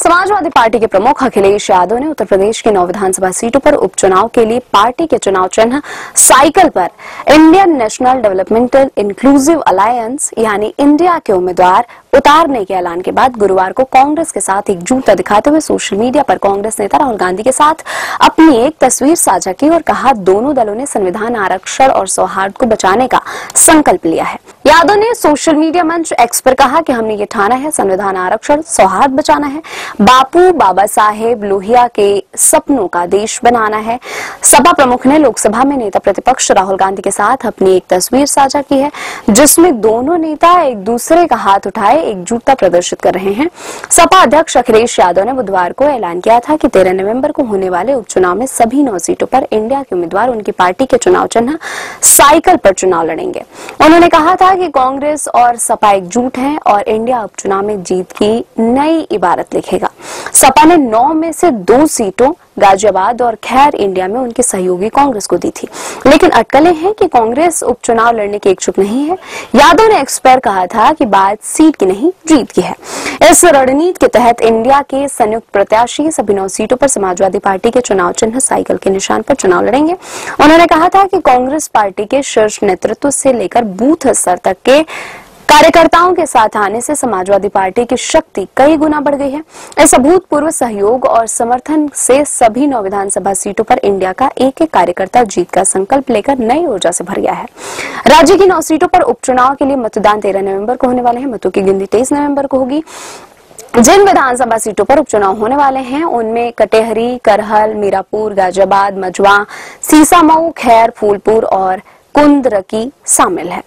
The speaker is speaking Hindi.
समाजवादी पार्टी के प्रमुख अखिलेश यादव ने उत्तर प्रदेश के 9 विधानसभा सीटों पर उपचुनाव के लिए पार्टी के चुनाव चिन्ह साइकिल पर Indian national developmental inclusive alliance यानी इंडिया के उम्मीदवार उतारने के ऐलान के बाद गुरुवार को कांग्रेस के साथ एकजुटता दिखाते हुए सोशल मीडिया पर कांग्रेस नेता राहुल गांधी के साथ अपनी एक तस्वीर साझा की और कहा, दोनों दलों ने संविधान, आरक्षण और सौहार्द को बचाने का संकल्प लिया है। यादव ने सोशल मीडिया मंच एक्स पर कहा कि हमने ये ठाना है, संविधान, आरक्षण, सौहार्द बचाना है, बापू बाबा साहेब लोहिया के सपनों का देश बनाना है। सपा प्रमुख ने लोकसभा में नेता प्रतिपक्ष राहुल गांधी के साथ अपनी एक तस्वीर साझा की है, जिसमें दोनों नेता एक दूसरे का हाथ उठाए एकजुटता प्रदर्शित कर रहे हैं। सपा अध्यक्ष अखिलेश यादव ने बुधवार को ऐलान किया था कि 13 नवंबर को होने वाले उपचुनाव में सभी 9 सीटों पर इंडिया के उम्मीदवार उनकी पार्टी के चुनाव चिन्ह साइकिल पर चुनाव लड़ेंगे। उन्होंने कहा था कि कांग्रेस और सपा एकजुट हैं और इंडिया उपचुनाव में जीत की नई इबारत लिखेगा। सपा ने 9 में से 2 सीटों गाजियाबाद और खैर इंडिया में उनके सहयोगी कांग्रेस को दी थी, लेकिन अटकलें हैं कि कांग्रेस उपचुनाव लड़ने के इच्छुक नहीं है। यादव ने एक्स पर कहा था कि बात सीट की नहीं, जीत की है। इस रणनीति के तहत इंडिया के संयुक्त प्रत्याशी सभी 9 सीटों पर समाजवादी पार्टी के चुनाव चिन्ह साइकिल के निशान पर चुनाव लड़ेंगे। उन्होंने कहा था कि कांग्रेस पार्टी के शीर्ष नेतृत्व से लेकर बूथ स्तर तक के कार्यकर्ताओं के साथ आने से समाजवादी पार्टी की शक्ति कई गुना बढ़ गई है। इस अभूतपूर्व सहयोग और समर्थन से सभी 9 विधानसभा सीटों पर इंडिया का एक-एक कार्यकर्ता जीत का संकल्प लेकर नई ऊर्जा से भर गया है। राज्य की 9 सीटों पर उपचुनाव के लिए मतदान 13 नवंबर को होने वाले हैं। मतों की गिनती 23 नवंबर को होगी। जिन विधानसभा सीटों पर उपचुनाव होने वाले हैं उनमें कटेहरी, करहल, मीरापुर, गाजियाबाद, मझवा, सीसामऊ, खैर, फूलपुर और कुंदरकी शामिल है।